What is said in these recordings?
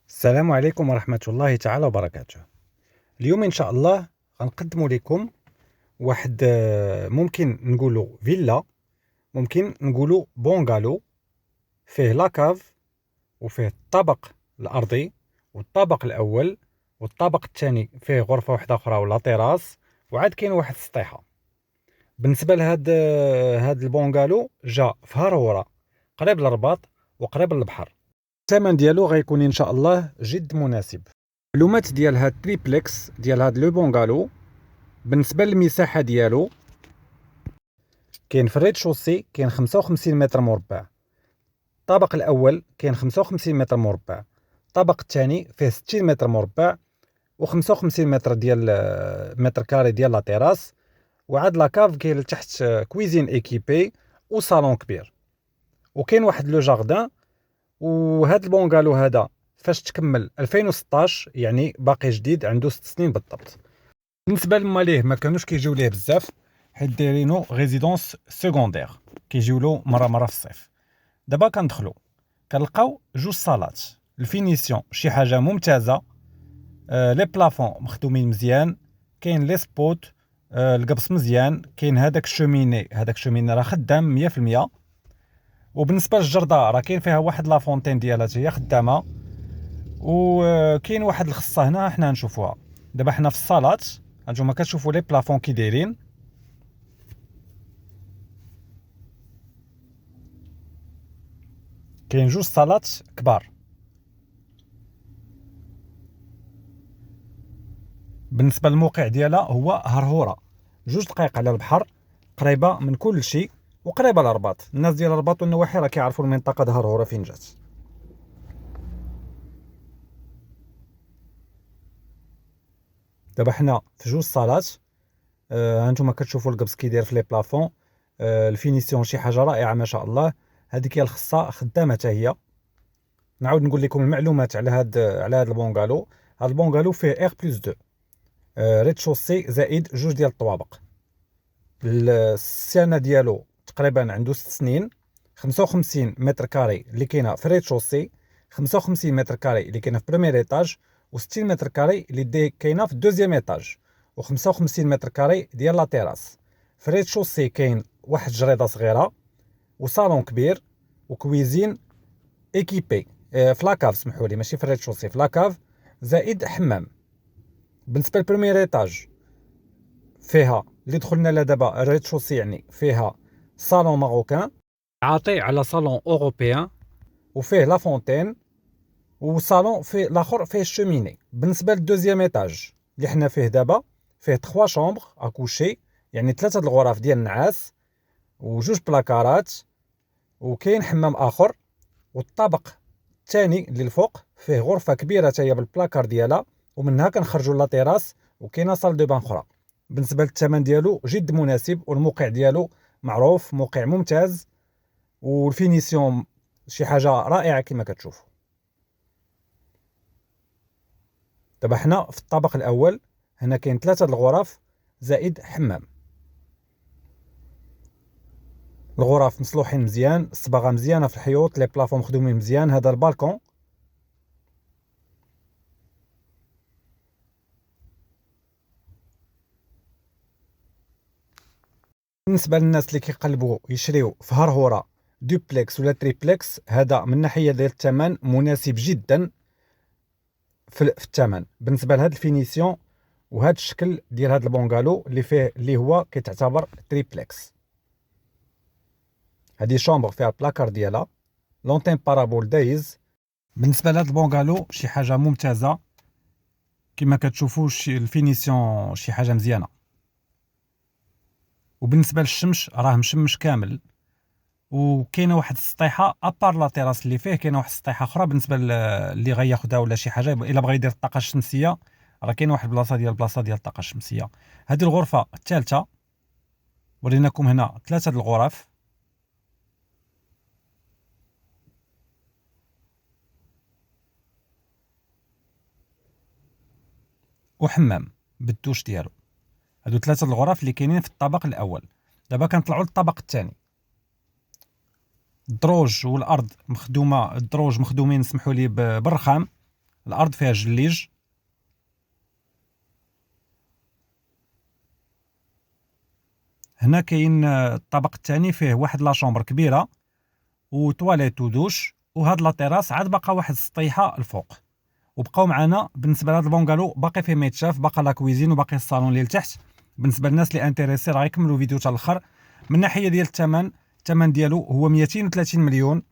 السلام عليكم ورحمة الله تعالى وبركاته. اليوم إن شاء الله غنقدم لكم واحد ممكن نقولوا فيلا، ممكن نقولوا بونغالو، فيه لاكاف وفيه الطابق الأرضي والطابق الأول، والطابق الثاني فيه غرفة واحدة أخرى ولا تيراس، وعاد كاين واحد السطيحة. بالنسبة لهاد البونغالو جا في هرهورة قريب للرباط وقريب للبحر. الثمن ديالو غيكون ان شاء الله جد مناسب. المعلومات ديال هاد تريبلكس ديال هاد لو بونغالو، بالنسبه للمساحه ديالو كاين في الريد شوسي كاين 55 متر مربع، الطابق الاول كاين 55 متر مربع، الطابق الثاني فيه 60 متر مربع و55 متر ديال متر كاري ديال لا تيراس، وعاد لاكاف كاين لتحت كويزين ايكيبي وصالون كبير، وكاين واحد لو جاردان. وهذا البونغالو هذا فاش تكمل 2016، يعني باقي جديد، عنده 6 سنين بالضبط. بالنسبه لماليه ما كانوش كيجيو ليه بزاف، حيت دايرينو ريزيدونس سيكوندير، كيجيو له مره في الصيف. دابا كندخلوا كنلقاو جوج صالات، الفينيسيون شي حاجه ممتازه، لي بلافون مخدومين مزيان، كاين لي سبوت، القبص مزيان، كاين هذاك الشوميني راه خدام 100%. وبالنسبه للجرده راه كاين فيها واحد لا فونتين ديالها هي خدامه، وكاين واحد الخصه هنا حنا نشوفوها. دابا حنا في الصالات، هانتوما كتشوفوا لي بلافون كي دايرين، كاين جوج صالات كبار. بالنسبه للموقع ديالها هو هرهوره، 2 دقائق على البحر، قريبه من كل شيء وقريبه للرباط. الناس ديال الرباط والنواحي راه كيعرفوا المنطقه د هرهوره فين جات. دابا حنا في 2 صالات، هانتوما كتشوفوا القبص كي داير في لي بلافون، الفينيسيون شي حاجه رائعه ما شاء الله. هذيك هي الخصه خدامه حتى هي. نعاود نقول لكم المعلومات على هاد البونغالو. هاد البونغالو فيه اير بلس 2، ريد شوسي زائد 2 ديال الطوابق. السنه ديالو تقريبا عنده 6 سنين، 55 متر كاري اللي كاينه في ريد شوسي، 55 متر كاري اللي كاينه في بريمير ايطاج، و60 متر كاري اللي كاينه في الدوزيام ايطاج، و55 متر كاري ديال لا تيراس. في ريد شوسي كاين واحد جريده صغيره وصالون كبير وكويزين ايكيبي، في لاكاف، سمحوا لي ماشي في الريد شوسي، في لاكاف زائد حمام. بالنسبه للبريمير ايطاج فيها اللي دخلنا لها دابا الريد شوسي، يعني فيها صالون ماروكان عاطي على صالون اوروبيان، وفيه لا فونتين، وصالون فيه الاخر فيه الشوميني. بالنسبه للدوزيام ايطاج اللي حنا فيه دابا، فيه 3 شومبر اكوشي، يعني 3 الغرف ديال النعاس وجوج بلاكارات، وكاين حمام اخر. والطابق الثاني اللي الفوق فيه غرفه كبيره حتى هي بالبلاكار ديالها، ومنها كنخرجوا لا تيراس، وكاينه صال دو بان اخرى. بالنسبه للثمن ديالو جد مناسب، والموقع ديالو معروف، موقع ممتاز، والفينيسيون شي حاجه رائعه كما كتشوفوا. دابا حنا في الطابق الاول، هنا كاين 3 الغرف زائد حمام. الغرف مصلوحين مزيان، الصباغه مزيانه في الحيوط، لي بلافون مخدومين مزيان. هذا البالكون. بالنسبه للناس اللي كيقلبوا يشريو في هرهوره دوبلكس ولا تريبلكس، هذا من ناحيه ديال الثمن مناسب جدا في الثمن، بالنسبه لهاد الفينيسيون وهذا الشكل ديال هاد البونغالو اللي هو كيتعتبر تريبلكس. هذه شومبر فيها البلاكار ديالها، لونتين بارابول دايز. بالنسبه لهاد البونغالو شي حاجه ممتازه كما كتشوفوا، الفينيسيون شي حاجه مزيانه. وبالنسبه للشمس راه مشمش كامل، وكاينه واحد السطيحه ابار لا تيراس اللي فيه، كاينه واحد السطيحه اخرى بالنسبه اللي غياخدها ولا شي حاجه الا بغى يدير الطاقه الشمسيه، راه كاينه واحد البلاصه ديال الطاقه الشمسيه. هذه الغرفه الثالثه، وريناكم هنا 3 الغرف، وحمام بالدوش ديالو. هادو 3 الغرف اللي كاينين في الطابق الاول. دابا كنطلعوا للطابق الثاني. الدروج والارض مخدومه، الدروج مخدومين سمحوا لي بالرخام، الارض فيها جليج. هنا كاين الطابق الثاني فيه واحد لا شومبر كبيره وتواليت ودوش، وهاد لا تيراس عاد باقا واحد السطيحه الفوق. وبقاو معنا بالنسبه لهاد البونغالو باقي فيه ما يتشاف، باقا لا كويزين وباقي الصالون اللي لتحت. بالنسبه للناس اللي انتريسي راه يكملوا الفيديو حتى الاخر. من ناحيه ديال الثمن ديالو هو 230 مليون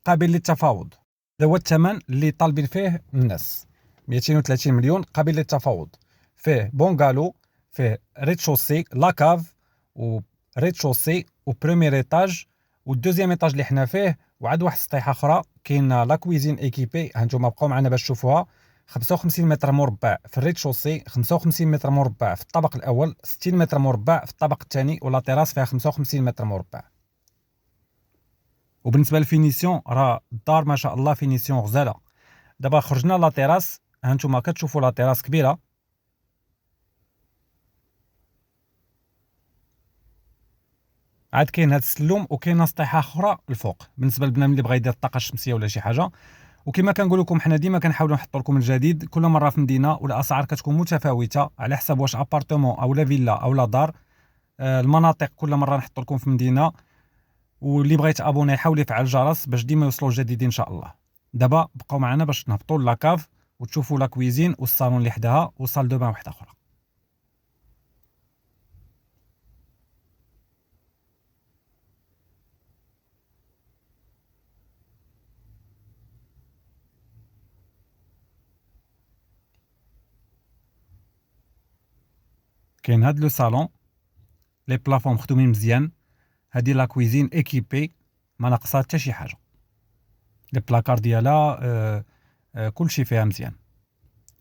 قابل للتفاوض. هذا هو الثمن اللي طالبين فيه الناس، 230 مليون قابل للتفاوض. فيه بونغالو، فيه ريد شوسي لاكاف وريد شوسي وبريمير ايطاج والدوزيام ايطاج اللي حنا فيه، وعاد واحد السطيحه اخرى كاين لا كويزين ايكيبي. هانتوما بقاو معنا باش تشوفوها. 55 متر مربع في الريد شوسي، 55 متر مربع في الطابق الاول، 60 متر مربع في الطابق الثاني، ولا تيراس فيها 55 متر مربع. وبالنسبه للفينيسيون راه الدار ما شاء الله فينيسيون غزاله. دابا خرجنا لا تيراس، هانتوما كتشوفوا لا تيراس كبيره. عاد كاين هاد السلوم وكاينه سطيحه اخرى الفوق بالنسبه للبنان اللي بغى يدير الطاقه الشمسيه ولا شي حاجه. وكما كنقول لكم حنا ديما كنحاولوا نحطوا لكم الجديد كل مره في مدينه، والاسعار كتكون متفاوته على حسب واش ابارتمون او لا فيلا او لا دار. المناطق كل مره نحط لكم في مدينه. واللي بغى يتابوني يحاول يفعل الجرس باش ديما يوصلوا الجديد ان شاء الله. دابا بقاو معنا باش نهبطوا لاكاف وتشوفوا لا كويزين والصالون اللي حداها وصال دو بان واحده اخرى. كاين هاد لو صالون لي بلافون مخدومين مزيان. هادي لا كويزين ايكيبي ما ناقصها حتى شي حاجه. لي بلاكار ديالها كلشي فيها مزيان.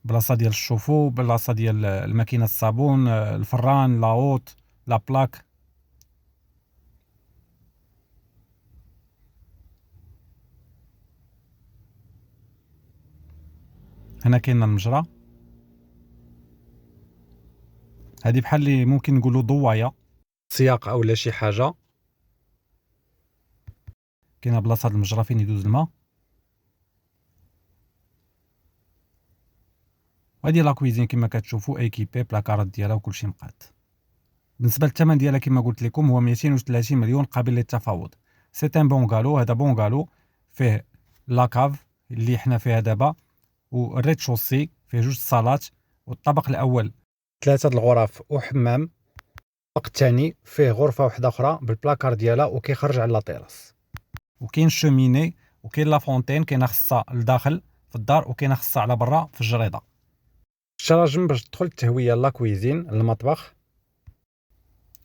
بلاصه ديال الشوفو، بلاصه ديال الماكينه الصابون، الفران، لاوت، لا بلاك. هنا كاين المجرى. هذه بحال اللي ممكن نقولوا ضوايه سياق اولا شي حاجه. كاينه بلاصه المجرى فين يدوز الماء. وهذه لا كويزين كما كتشوفوا ايكيبي بلاكارات ديالها وكلشي مقاد. بالنسبه للثمن ديالها كما قلت لكم هو 230 مليون قابل للتفاوض. سي ان بونغالو، هذا بونغالو فيه لاكاف اللي حنا فيها دابا، والريد شوسي فيه جوج صالات، والطابق الاول 3 الغرف وحمام. الطابق الثاني فيه غرفه واحده اخرى بالبلاكار ديالها وكيخرج على لا تيراس. وكاين شوميني وكاين لا فونتين، كاينه خاصه لداخل في الدار وكاينه خاصه على برا في الجريده. الشراجم باش تدخل التهويه لا كويزين المطبخ.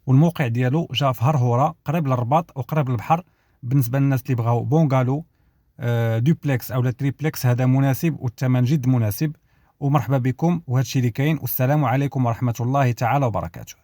والموقع ديالو جا في هرهوره قريب للرباط وقريب للبحر. بالنسبه للناس اللي بغاو بونغالو دوبلكس او تريبلكس هذا مناسب والثمن جد مناسب. ومرحبا بكم وهذا الشيء اللي كاين، والسلام عليكم ورحمه الله تعالى وبركاته.